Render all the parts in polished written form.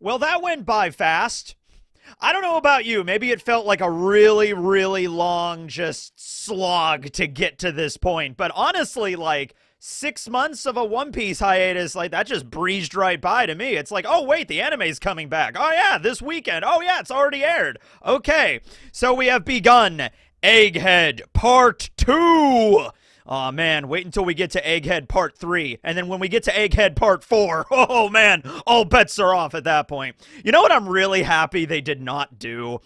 Well, that went by fast. I don't know about you. Maybe it felt like a really, really long just slog to get to this point. But honestly, like 6 months of a One Piece hiatus, like that just breezed right by to me. It's like, oh, wait, the anime's coming back. Oh, yeah, this weekend. Oh, yeah, it's already aired. Okay, so we have begun Egghead Part 2. Oh man, wait until we get to Egghead Part 3. And then when we get to Egghead Part 4, oh man, all bets are off at that point. You know what I'm really happy they did not do?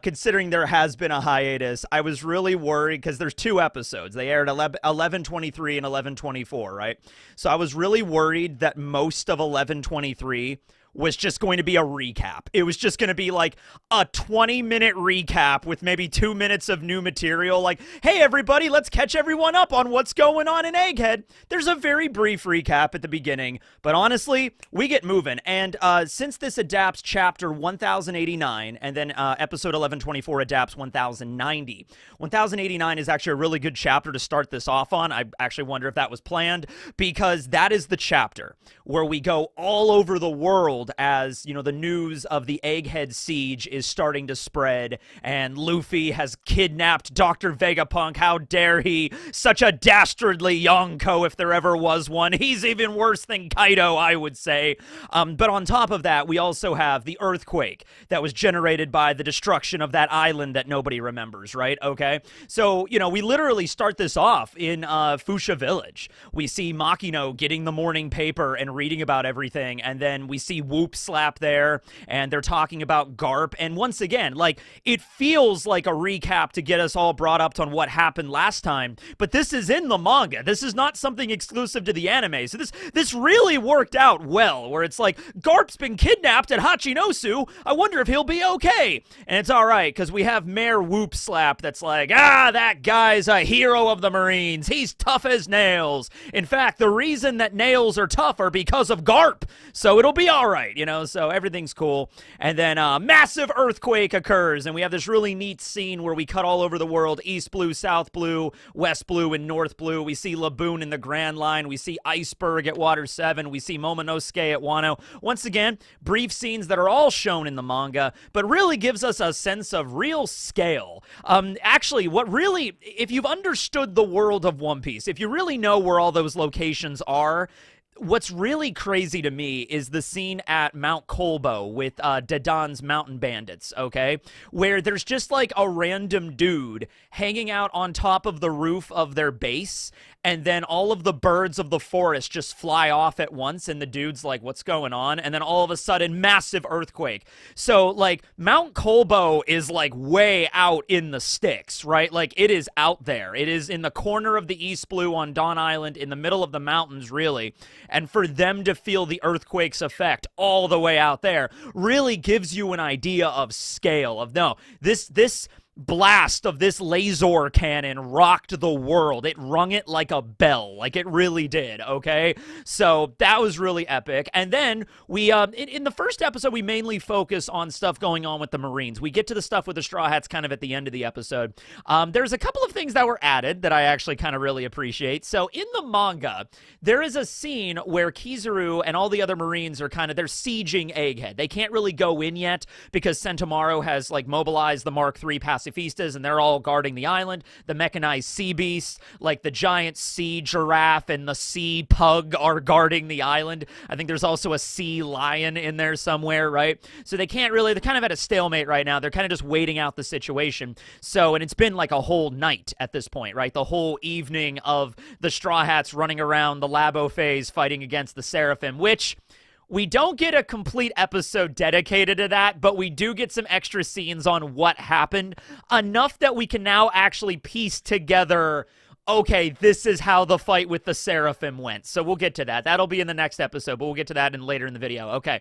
Considering there has been a hiatus, I was really worried because there's two episodes. They aired 11/23 and 11/24, right? So I was really worried that most of 11/23 was just going to be a recap. It was just going to be like a 20-minute recap with maybe 2 minutes of new material. Like, hey, everybody, let's catch everyone up on what's going on in Egghead. There's a very brief recap at the beginning, but honestly, we get moving. And since this adapts chapter 1089, and then episode 11/24 adapts 1090. 1089 is actually a really good chapter to start this off on. I actually wonder if that was planned, because that is the chapter where we go all over the world as, you know, the news of the Egghead Siege is starting to spread, and Luffy has kidnapped Dr. Vegapunk. How dare he? Such a dastardly Yonko, if there ever was one. He's even worse than Kaido, I would say. But on top of that, we also have the earthquake that was generated by the destruction of that island that nobody remembers, right? Okay? So, you know, we literally start this off in Fuchsia Village. We see Makino getting the morning paper and reading about everything, and then we see Whoop Slap there, and they're talking about Garp. And once again, like, it feels like a recap to get us all brought up on what happened last time, but this is in the manga. This is not something exclusive to the anime. So this really worked out well, where it's like, Garp's been kidnapped at Hachinosu. I wonder if he'll be okay. And it's all right, because we have Mayor Whoop Slap that's like, that guy's a hero of the Marines. He's tough as nails. In fact, the reason that nails are tough are because of Garp. So it'll be all right, you know, so everything's cool. And then a massive earthquake occurs, and we have this really neat scene where we cut all over the world: East Blue, South Blue, West Blue, and North Blue. We see Laboon in the Grand Line. We see Iceberg at Water 7. We see Momonosuke at Wano. Once again, brief scenes that are all shown in the manga, but really gives us a sense of real scale. Actually, what really, if you've understood the world of One Piece, if you really know where all those locations are, what's really crazy to me is the scene at Mount Kolbo with Dadan's mountain bandits, okay? Where there's just like a random dude hanging out on top of the roof of their base, and then all of the birds of the forest just fly off at once, and the dude's like, what's going on? And then all of a sudden, massive earthquake. So, like, Mount Kolbo is, like, way out in the sticks, right? Like, it is out there. It is in the corner of the East Blue on Dawn Island, in the middle of the mountains, really. And for them to feel the earthquake's effect all the way out there really gives you an idea of scale, of, no, this blast of this laser cannon rocked the world. It rung it like a bell, like it really did, okay? So that was really epic. And then we, in the first episode, we mainly focus on stuff going on with the Marines. We get to the stuff with the Straw Hats kind of at the end of the episode. There's a couple of things that were added that I actually kind of really appreciate. So in the manga, there is a scene where Kizaru and all the other Marines are they're sieging Egghead. They can't really go in yet because Sentomaru has, like, mobilized the Mark III pacifistas, and they're all guarding the island. The mechanized sea beasts, like the giant sea giraffe and the sea pug, are guarding the island. I think there's also a sea lion in there somewhere, right? So they can't really, they're kind of at a stalemate right now. They're kind of just waiting out the situation. So, and it's been like a whole night at this point, right? The whole evening of the Straw Hats running around the Labo phase fighting against the Seraphim, which we don't get a complete episode dedicated to that, but we do get some extra scenes on what happened, enough that we can now actually piece together, okay, this is how the fight with the Seraphim went. So we'll get to that. That'll be in the next episode, but we'll get to that later in the video. Okay.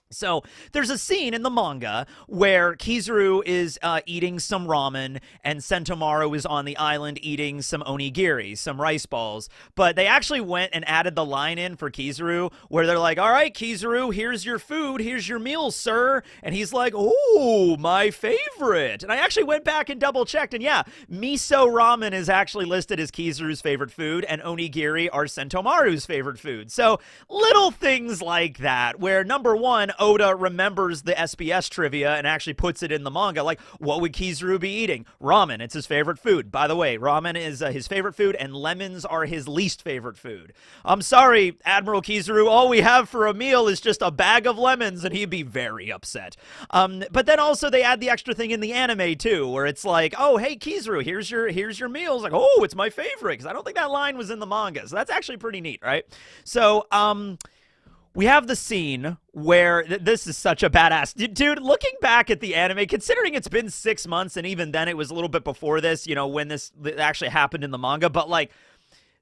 So there's a scene in the manga where Kizaru is eating some ramen, and Sentomaru is on the island eating some onigiri, some rice balls. But they actually went and added the line in for Kizaru where they're like, all right, Kizaru, here's your food, here's your meal, sir. And he's like, oh, my favorite. And I actually went back and double checked, and yeah, miso ramen is actually listed as Kizaru's favorite food, and onigiri are Sentomaru's favorite food. So little things like that where, number one, Oda remembers the SBS trivia and actually puts it in the manga. Like, what would Kizaru be eating? Ramen. It's his favorite food. By the way, ramen is his favorite food, and lemons are his least favorite food. I'm sorry, Admiral Kizaru, all we have for a meal is just a bag of lemons, and he'd be very upset. But then also they add the extra thing in the anime too, where it's like, oh, hey, Kizaru, here's your meal. It's like, oh, it's my favorite, because I don't think that line was in the manga. So that's actually pretty neat, right? So, we have the scene where this is such a badass dude. Looking back at the anime, considering it's been 6 months, and even then it was a little bit before this, when this actually happened in the manga. But like,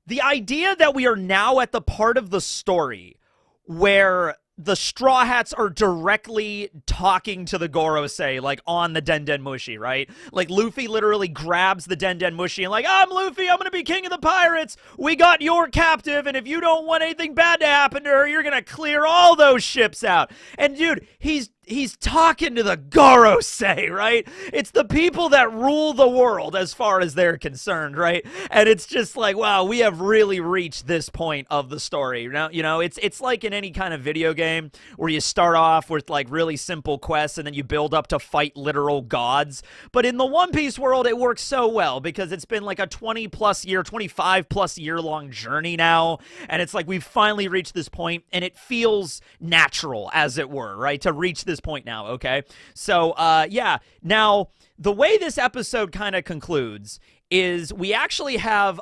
the idea that we are now at the part of the story where the Straw Hats are directly talking to the Gorosei, like, on the Den Mushi, right? Like, Luffy literally grabs the Den Mushi and like, I'm Luffy, I'm gonna be king of the pirates, we got your captive, and if you don't want anything bad to happen to her, you're gonna clear all those ships out. And dude, he's talking to the Gorosei, right? It's the people that rule the world as far as they're concerned, right? And it's just like, wow, we have really reached this point of the story. Now, it's like in any kind of video game where you start off with like really simple quests and then you build up to fight literal gods. But in the One Piece world, it works so well because it's been like a 25 plus year long journey now. And it's like we've finally reached this point, and it feels natural, as it were, right? To reach this point now, okay? So, yeah. Now, the way this episode kind of concludes is we actually have,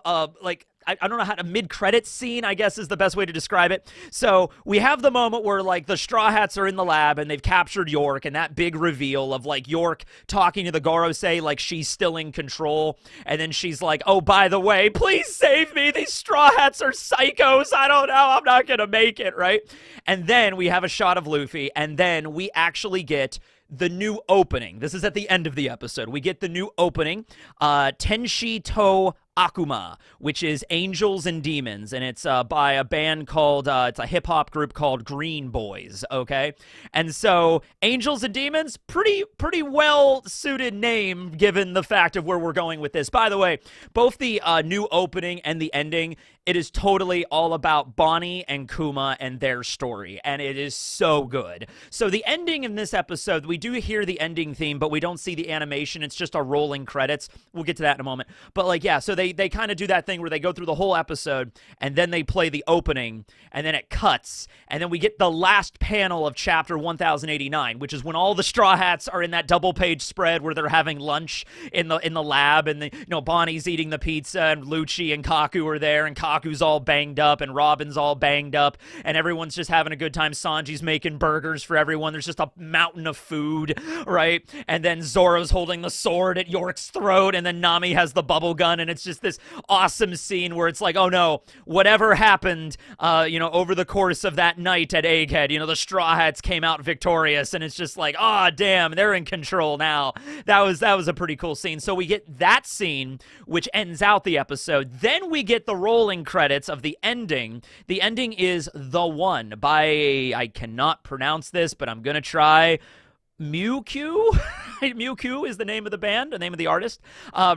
I don't know how to mid-credits scene, I guess is the best way to describe it. So we have the moment where like the Straw Hats are in the lab and they've captured York, and that big reveal of like York talking to the Gorosei like she's still in control, and then she's like, oh, by the way, please save me, these Straw Hats are psychos, I don't know, I'm not gonna make it, right? And then we have a shot of Luffy, and then we actually get the new opening. This is at the end of the episode. We get the new opening, Tenshi to Akuma, which is Angels and Demons, and it's by a band called, it's a hip-hop group called Green Boys, okay? And so, Angels and Demons, pretty well-suited name, given the fact of where we're going with this. By the way, both the new opening and the ending, it is totally all about Bonnie and Kuma and their story, and it is so good. So the ending in this episode, we do hear the ending theme, but we don't see the animation. It's just a rolling credits. We'll get to that in a moment. But like, yeah, so they kind of do that thing where they go through the whole episode, and then they play the opening, and then it cuts, and then we get the last panel of chapter 1089, which is when all the Straw Hats are in that double-page spread where they're having lunch in the lab, and Bonnie's eating the pizza, and Lucci and Kaku are there, and Kaku's all banged up, and Robin's all banged up, and everyone's just having a good time. Sanji's making burgers for everyone. There's just a mountain of food, right? And then Zoro's holding the sword at York's throat, and then Nami has the bubble gun, and it's just this awesome scene where it's like, oh no, whatever happened, over the course of that night at Egghead, the Straw Hats came out victorious, and it's just like, oh damn, they're in control now. That was a pretty cool scene. So we get that scene, which ends out the episode. Then we get the rolling credits of the ending. The ending is The One by, I cannot pronounce this, but I'm gonna try, Mewtwo? Mewtwo is the name of the band, the name of the artist.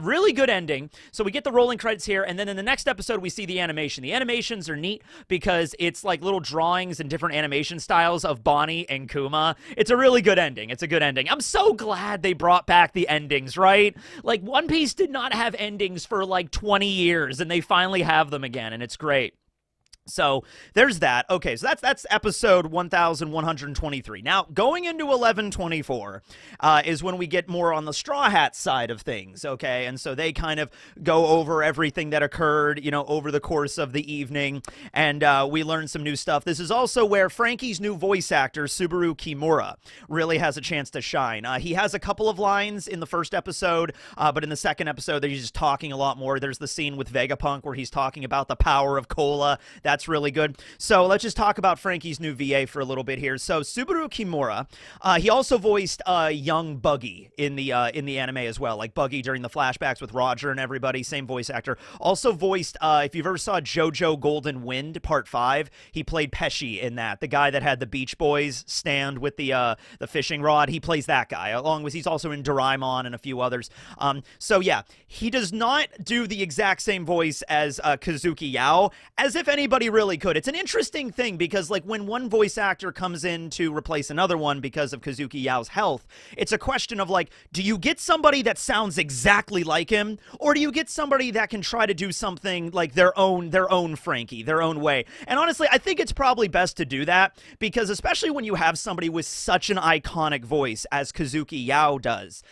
Really good ending. So we get the rolling credits here, and then in the next episode, we see the animation. The animations are neat because it's like little drawings and different animation styles of Bonnie and Kuma. It's a really good ending. It's a good ending. I'm so glad they brought back the endings, right? Like, One Piece did not have endings for like 20 years, and they finally have them again, and it's great. So there's that. Okay, so that's episode 1123. Now, going into 1124 is when we get more on the Straw Hat side of things, okay? And so they kind of go over everything that occurred, over the course of the evening, and we learn some new stuff. This is also where Franky's new voice actor, Subaru Kimura, really has a chance to shine. He has a couple of lines in the first episode, but in the second episode, he's just talking a lot more. There's the scene with Vegapunk where he's talking about the power of cola. That's really good. So let's just talk about Franky's new VA for a little bit here. So Subaru Kimura, he also voiced young Buggy in the anime as well, like Buggy during the flashbacks with Roger and everybody. Same voice actor. Also voiced, if you've ever saw JoJo Golden Wind Part 5, he played Pesci in that. The guy that had the Beach Boys stand with the fishing rod. He plays that guy. Along with, he's also in Doraemon and a few others. So yeah, he does not do the exact same voice as Kazuki Yao. As if anybody really, really could. It's an interesting thing because, like, when one voice actor comes in to replace another one because of Kazuki Yao's health, it's a question of, like, do you get somebody that sounds exactly like him, or do you get somebody that can try to do something like their own Franky, their own way? And honestly, I think it's probably best to do that because, especially when you have somebody with such an iconic voice as Kazuki Yao does,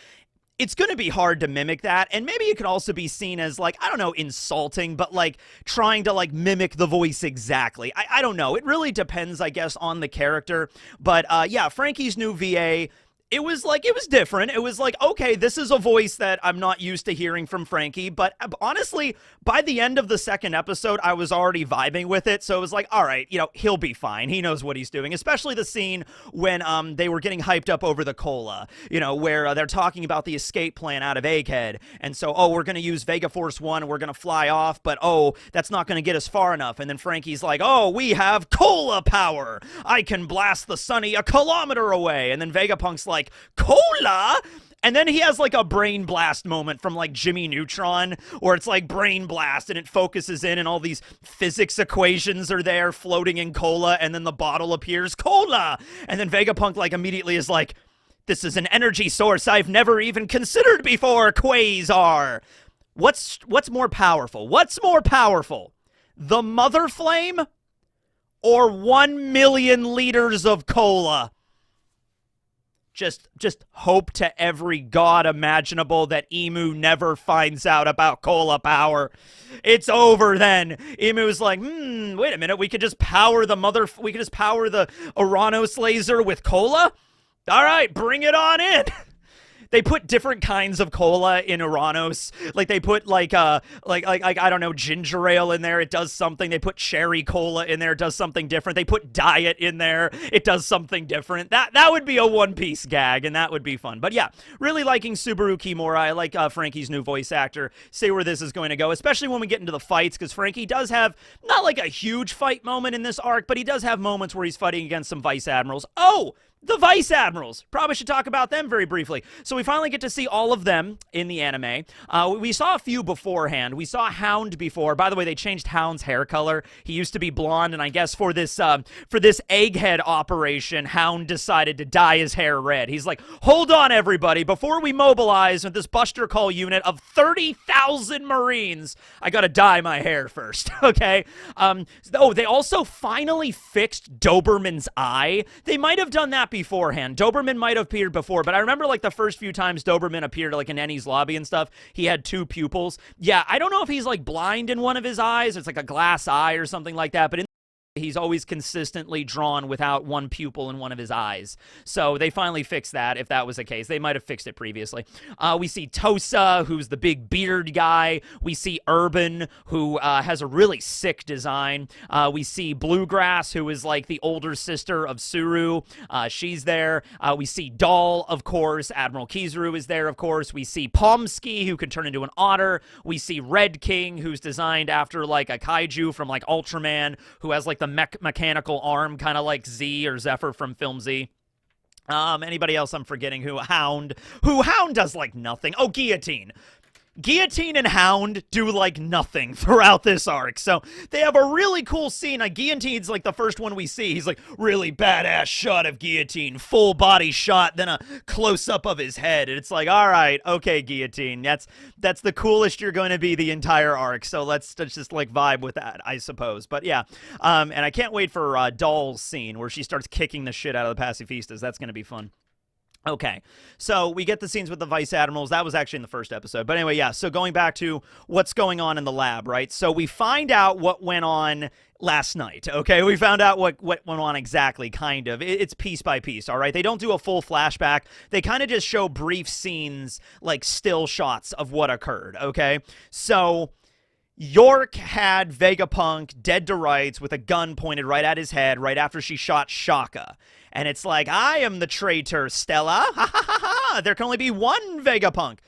it's going to be hard to mimic that, and maybe it could also be seen as, like, I don't know, insulting, but, like, trying to, like, mimic the voice exactly. I don't know. It really depends, I guess, on the character, but, yeah, Franky's new VA, it was different. It was like, okay, this is a voice that I'm not used to hearing from Franky, but honestly, by the end of the second episode, I was already vibing with it, so it was like, all right, you know, he'll be fine. He knows what he's doing, especially the scene when they were getting hyped up over the cola, you know, where they're talking about the escape plan out of Egghead, and so, oh, we're going to use Vega Force 1, and we're going to fly off, but, oh, that's not going to get us far enough, and then Franky's like, oh, we have cola power! I can blast the Sunny a kilometer away, and then Vegapunk's like, cola? And then he has like a brain blast moment from like Jimmy Neutron where it's like brain blast and it focuses in and all these physics equations are there floating in cola and then the bottle appears, cola! And then Vegapunk like immediately is like, this is an energy source I've never even considered before, Quasar! What's more powerful? What's more powerful? The Mother Flame or 1 million liters of cola? Just hope to every god imaginable that Emu never finds out about cola power. It's over then. Emu's like, wait a minute, we could just power the Uranus laser with cola? All right, bring it on in. They put different kinds of cola in Uranus. Like they put like I don't know, ginger ale in there, it does something. They put cherry cola in there, it does something different. They put diet in there, it does something different. That would be a one-piece gag, and that would be fun. But yeah, really liking Subaru Kimura. I like Franky's new voice actor. See where this is going to go, especially when we get into the fights, because Franky does have not like a huge fight moment in this arc, but he does have moments where he's fighting against some Vice Admirals. Oh! The Vice Admirals. Probably should talk about them very briefly. So we finally get to see all of them in the anime. We saw a few beforehand. We saw Hound before. By the way, they changed Hound's hair color. He used to be blonde, and I guess for this Egghead operation, Hound decided to dye his hair red. He's like, hold on, everybody. Before we mobilize with this Buster Call unit of 30,000 Marines, I gotta dye my hair first, okay? Oh, they also finally fixed Doberman's eye. They might have done that beforehand. Doberman might have appeared before, but I remember like the first few times Doberman appeared like in Ennie's lobby and stuff, he had 2 pupils. Yeah, I don't know if he's like blind in one of his eyes, it's like a glass eye or something like that, but he's always consistently drawn without one pupil in one of his eyes. So they finally fixed that, if that was the case. They might have fixed it previously. We see Tosa, who's the big beard guy. We see Urban, who has a really sick design. We see Bluegrass, who is like the older sister of Suru. She's there. We see Doll, of course. Admiral Kizaru is there, of course. We see Pomsky, who can turn into an otter. We see Red King, who's designed after like a kaiju from like Ultraman, who has like the mechanical arm, kind of like Z or Zephyr from Film Z. Anybody else I'm forgetting? Who Hound does like nothing. Oh, Guillotine. Guillotine and Hound do, like, nothing throughout this arc. So they have a really cool scene. Guillotine's, like, the first one we see. He's, like, really badass shot of Guillotine. Full body shot, then a close-up of his head. And it's like, all right, okay, Guillotine. That's the coolest you're going to be the entire arc. So let's just, like, vibe with that, I suppose. But, yeah. And I can't wait for Doll's scene where she starts kicking the shit out of the pacifistas. That's going to be fun. Okay, so we get the scenes with the Vice Admirals. That was actually in the first episode. But anyway, yeah, so going back to what's going on in the lab, right? So we find out what went on last night, okay? We found out what went on exactly, kind of. It's piece by piece, all right? They don't do a full flashback. They kind of just show brief scenes, like still shots of what occurred, okay? So York had Vegapunk dead to rights with a gun pointed right at his head right after she shot Shaka. And it's like, I am the traitor, Stella. Ha ha ha ha. There can only be one Vegapunk.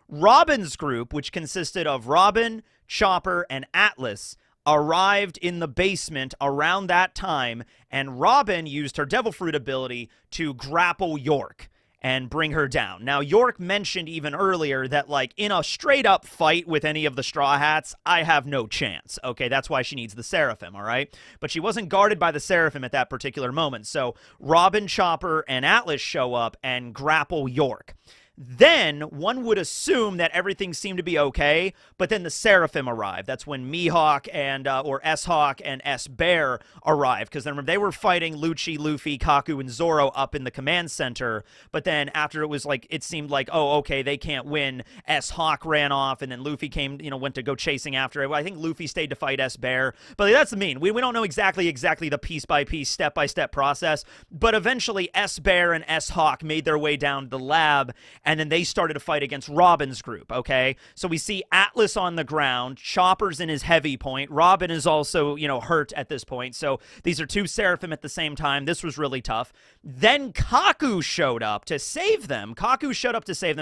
Robin's group, which consisted of Robin, Chopper, and Atlas, arrived in the basement around that time, and Robin used her Devil Fruit ability to grapple York. and bring her down. Now, York mentioned even earlier that, like, in a straight-up fight with any of the Straw Hats, I have no chance. Okay, that's why she needs the Seraphim, all right? But she wasn't guarded by the Seraphim at that particular moment. So Robin, Chopper, and Atlas show up and grapple York. Then one would assume that everything seemed to be okay, but then the Seraphim arrived. That's when Mihawk and or S-Hawk and S-Bear arrived, because remember, they were fighting Lucci, Luffy, Kaku, and Zoro up in the command center, but then after it was like, it seemed like, oh, okay, they can't win, S-Hawk ran off, and then Luffy came, went to go chasing after it. I think Luffy stayed to fight S-Bear, but that's the mean. We don't know exactly the piece-by-piece, step-by-step process, but eventually S-Bear and S-Hawk made their way down to the lab, and then they started to fight against Robin's group, okay? So we see Atlas on the ground, Chopper's in his heavy point, Robin is also, hurt at this point, so these are two Seraphim at the same time. This was really tough. Then Kaku showed up to save them.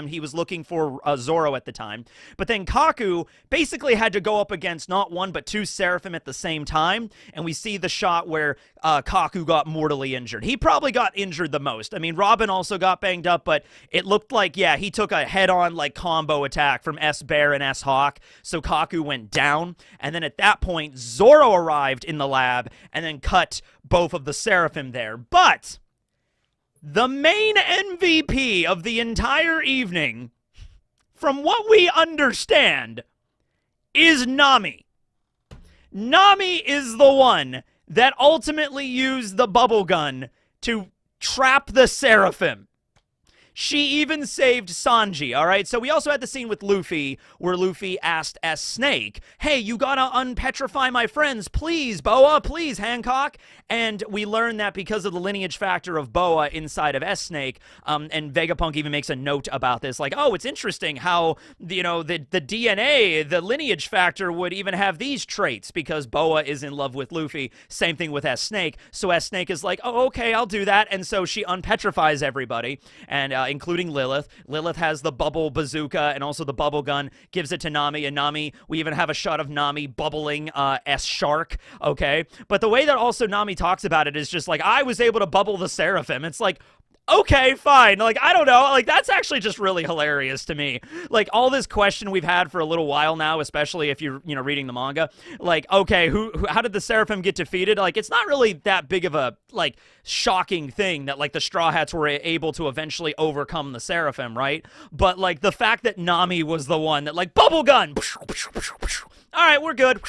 He was looking for Zoro at the time, but then Kaku basically had to go up against not one, but two Seraphim at the same time, and we see the shot where Kaku got mortally injured. He probably got injured the most. I mean, Robin also got banged up, but it looked like, yeah, he took a head-on, like, combo attack from S-Bear and S-Hawk, so Kaku went down, and then at that point, Zoro arrived in the lab, and then cut both of the Seraphim there. But the main MVP of the entire evening, from what we understand, is Nami. Nami is the one that ultimately used the bubble gun to trap the Seraphim. She even saved Sanji, all right? So we also had the scene with Luffy where Luffy asked S-Snake, hey, you gotta unpetrify my friends, please, Boa, please, Hancock. And we learned that because of the lineage factor of Boa inside of S-Snake, and Vegapunk even makes a note about this, like, oh, it's interesting how, the DNA, the lineage factor would even have these traits because Boa is in love with Luffy. Same thing with S-Snake. So S-Snake is like, oh, okay, I'll do that. And so she unpetrifies everybody, and including Lilith. Lilith has the bubble bazooka and also the bubble gun, gives it to Nami, and Nami, we even have a shot of Nami bubbling S-Shark, okay? But the way that also Nami talks about it is just like, I was able to bubble the Seraphim. It's like, okay, fine. Like, I don't know. Like, that's actually just really hilarious to me. Like, all this question we've had for a little while now, especially if you're, reading the manga. Like, okay, how did the Seraphim get defeated? Like, it's not really that big of a, like, shocking thing that, like, the Straw Hats were able to eventually overcome the Seraphim, right? But, like, the fact that Nami was the one that, like, bubble gun! All right, we're good.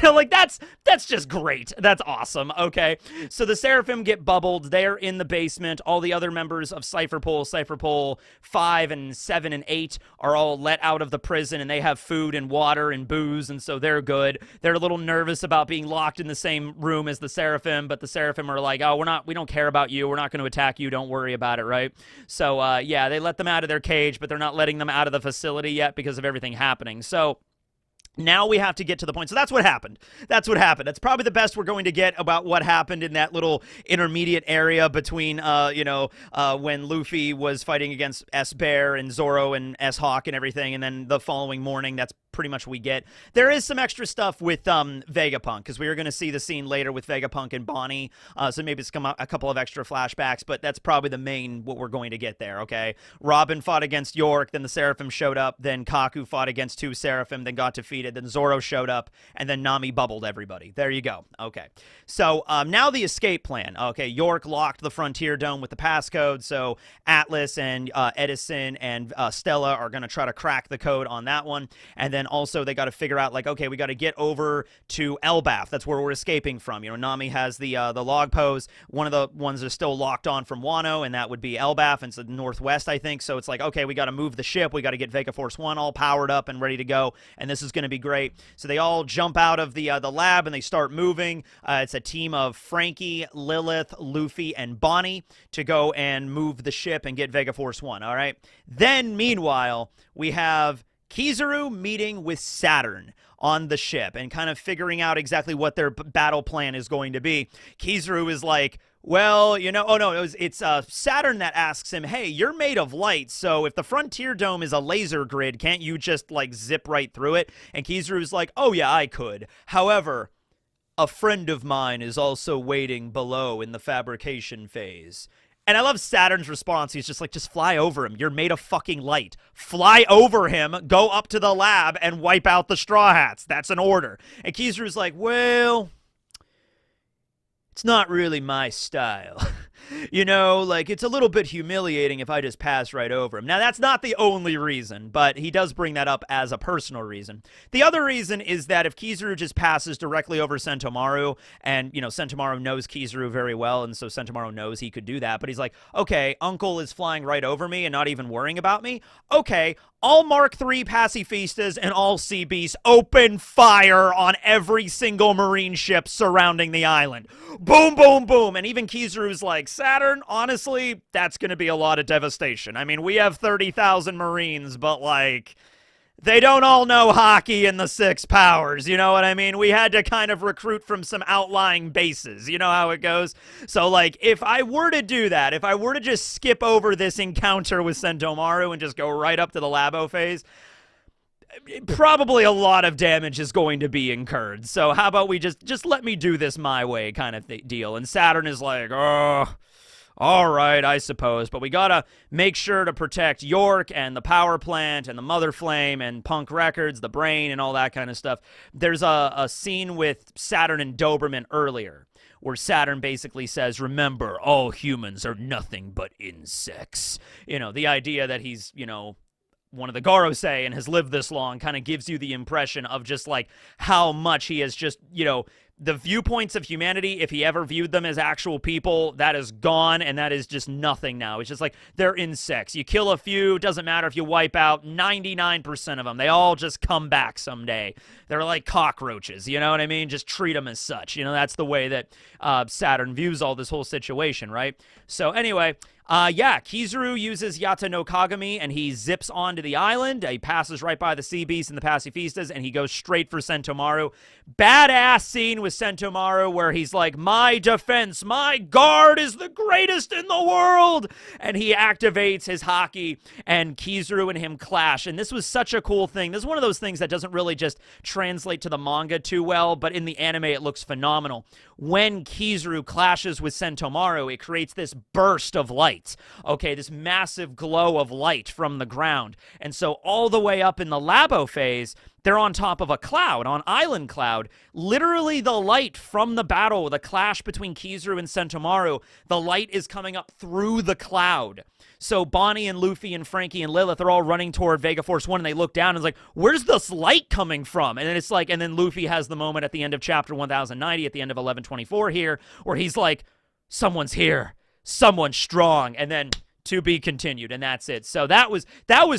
Like, that's just great. That's awesome, okay? So the Seraphim get bubbled. They're in the basement. All the other members of Cypher Pole 5 and 7 and 8 are all let out of the prison, and they have food and water and booze, and so they're good. They're a little nervous about being locked in the same room as the Seraphim, but the Seraphim are like, oh, we don't care about you. We're not going to attack you. Don't worry about it, right? So, yeah, they let them out of their cage, but they're not letting them out of the facility yet because of everything happening. So now we have to get to the point. So that's what happened. That's probably the best we're going to get about what happened in that little intermediate area between, when Luffy was fighting against S-Bear and Zoro and S-Hawk and everything, and then the following morning. That's pretty much what we get. There is some extra stuff with Vegapunk, because we are going to see the scene later with Vegapunk and Bonnie, so maybe it's a couple of extra flashbacks, but that's probably the main what we're going to get there, okay? Robin fought against York, then the Seraphim showed up, then Kaku fought against two Seraphim, then got defeated, then Zoro showed up, and then Nami bubbled everybody. There you go. Okay. So now the escape plan. Okay, York locked the Frontier Dome with the passcode, so Atlas and Edison and Stella are going to try to crack the code on that one, and then also they got to figure out, like, okay, we got to get over to Elbaf. That's where we're escaping from. Nami has the log pose. One of the ones is still locked on from Wano, and that would be Elbaf, and it's the northwest, I think. So it's like, okay, we got to move the ship. We got to get Vega Force 1 all powered up and ready to go, and this is going to be great. So they all jump out of the lab, and they start moving. It's a team of Franky, Lilith, Luffy, and Bonnie to go and move the ship and get Vega Force 1, all right? Then, meanwhile, we have Kizaru meeting with Saturn on the ship and kind of figuring out exactly what their battle plan is going to be. Kizaru is like, well, oh no, it's Saturn that asks him, hey, you're made of light, so if the Frontier Dome is a laser grid, can't you just, like, zip right through it? And Kizaru's like, oh yeah, I could. However, a friend of mine is also waiting below in the fabrication phase. And I love Saturn's response. He's just like, just fly over him. You're made of fucking light. Fly over him, go up to the lab, and wipe out the Straw Hats. That's an order. And Kizaru's like, well, it's not really my style. You know, like, it's a little bit humiliating if I just pass right over him. Now, that's not the only reason, but he does bring that up as a personal reason. The other reason is that if Kizaru just passes directly over Sentomaru, and, you know, Sentomaru knows Kizaru very well, and so Sentomaru knows he could do that, but he's like, okay, Uncle is flying right over me and not even worrying about me. Okay, all Mark III pacifistas and all sea beasts open fire on every single marine ship surrounding the island. Boom, boom, boom. And even Kizaru's like, Saturn, honestly, that's going to be a lot of devastation. I mean, we have 30,000 marines, but like, they don't all know hockey in the six powers, you know what I mean? We had to kind of recruit from some outlying bases, you know how it goes? So, like, if I were to do that, if I were to just skip over this encounter with Sentomaru and just go right up to the Labo phase, probably a lot of damage is going to be incurred. So how about we just let me do this my way kind of deal? And Saturn is like, oh, all right, I suppose, but we gotta make sure to protect York and the power plant and the Mother Flame and Punk Records, the Brain, and all that kind of stuff. There's a scene with Saturn and Doberman earlier where Saturn basically says, remember, all humans are nothing but insects. You know, the idea that he's, you know, one of the Gorosei and has lived this long kind of gives you the impression of just like how much he has just, you know, the viewpoints of humanity, if he ever viewed them as actual people, that is gone, and that is just nothing now. It's just like, they're insects. You kill a few, doesn't matter if you wipe out 99% of them. They all just come back someday. They're like cockroaches, you know what I mean? Just treat them as such. You know, that's the way that Saturn views all this whole situation, right? So anyway, yeah, Kizaru uses Yata no Kagami, and he zips onto the island. He passes right by the Sea Beast and the Pacifistas, and he goes straight for Sentomaru. Badass scene with Sentomaru where he's like, my defense, my guard is the greatest in the world! And he activates his hockey, and Kizaru and him clash. And this was such a cool thing. This is one of those things that doesn't really just translate to the manga too well, but in the anime it looks phenomenal. When Kizaru clashes with Sentomaru, it creates this burst of light. Okay, this massive glow of light from the ground. And so all the way up in the Labo phase, they're on top of a cloud, on Island Cloud. Literally the light from the battle, the clash between Kizaru and Sentomaru, the light is coming up through the cloud. So Bonnie and Luffy and Franky and Lilith are all running toward Vega Force 1, and they look down and it's like, where's this light coming from? And then it's like, and then Luffy has the moment at the end of chapter 1090, at the end of 1124 here, where he's like, someone's here. Someone strong, and then to be continued, and that's it. So that was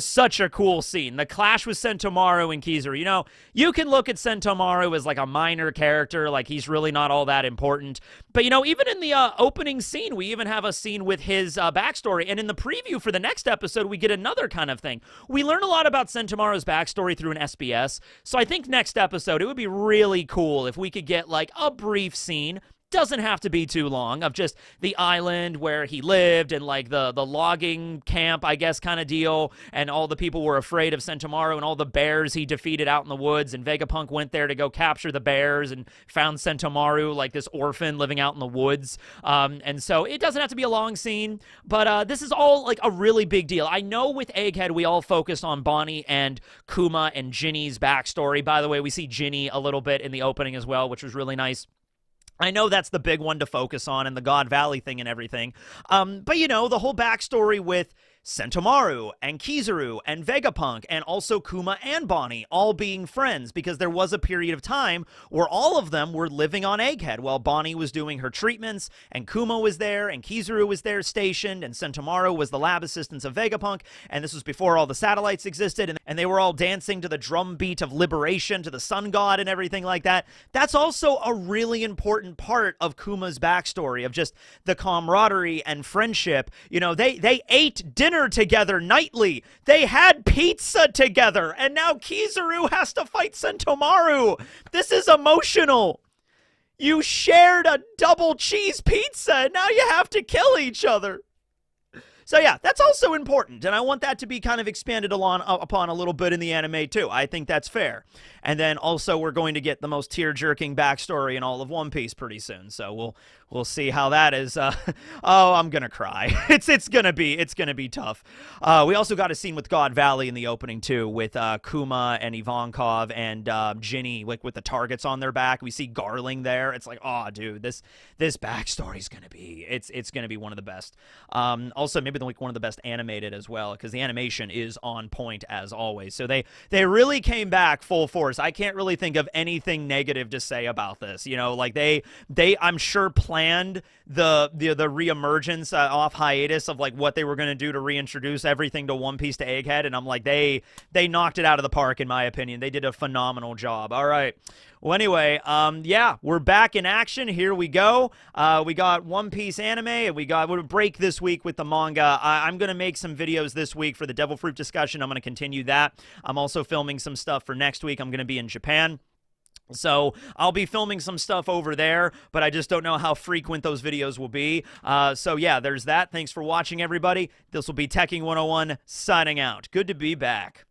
such a cool scene. The clash with Sentomaru and Kizaru. You know, you can look at Sentomaru as like a minor character, like he's really not all that important. But, you know, even in the opening scene, we even have a scene with his backstory, and in the preview for the next episode, we get another kind of thing. We learn a lot about Sentomaru's backstory through an SBS, so I think next episode, it would be really cool if we could get like a brief scene, doesn't have to be too long, of just the island where he lived and like the logging camp, I guess, kind of deal, and all the people were afraid of Sentomaru and all the bears he defeated out in the woods, and Vegapunk went there to go capture the bears and found Sentomaru, like this orphan living out in the woods. And so it doesn't have to be a long scene, but this is all like a really big deal. I know with Egghead we all focused on Bonnie and Kuma and Ginny's backstory. By the way, we see Ginny a little bit in the opening as well, which was really nice. I know that's the big one to focus on, and the God Valley thing and everything. But, you know, the whole backstory with Sentomaru and Kizaru and Vegapunk and also Kuma and Bonnie all being friends, because there was a period of time where all of them were living on Egghead while Bonnie was doing her treatments, and Kuma was there, and Kizaru was there stationed, and Sentomaru was the lab assistant of Vegapunk, and this was before all the satellites existed, and they were all dancing to the drum beat of liberation to the sun god and everything like that. That's also a really important part of Kuma's backstory, of just the camaraderie and friendship. You know, they ate dinner together nightly. They had pizza together, and now Kizaru has to fight Sentomaru. This is emotional. You shared a double cheese pizza, and now you have to kill each other. So yeah, that's also important, and I want that to be kind of expanded upon a little bit in the anime too. I think that's fair. And then also we're going to get the most tear-jerking backstory in all of One Piece pretty soon, so we'll see how that is. Oh, I'm gonna cry. It's gonna be tough. We also got a scene with God Valley in the opening too, with Kuma and Ivankov and Ginny, like with the targets on their back. We see Garling there. It's like, oh, dude, this backstory's gonna be it's gonna be one of the best. Also, maybe like one of the best animated as well, because the animation is on point as always. So they really came back full force. I can't really think of anything negative to say about this. You know, like they I'm sure planned the reemergence off hiatus of like what they were going to do to reintroduce everything to One Piece to Egghead, and I'm like, they knocked it out of the park, in my opinion. They did a phenomenal job. All right. Well, anyway, yeah, we're back in action. Here we go. We got One Piece anime, and we're a break this week with the manga. I'm going to make some videos this week for the Devil Fruit discussion. I'm going to continue that. I'm also filming some stuff for next week. I'm going to be in Japan. So I'll be filming some stuff over there, but I just don't know how frequent those videos will be. So yeah, there's that. Thanks for watching, everybody. This will be Teching 101 signing out. Good to be back.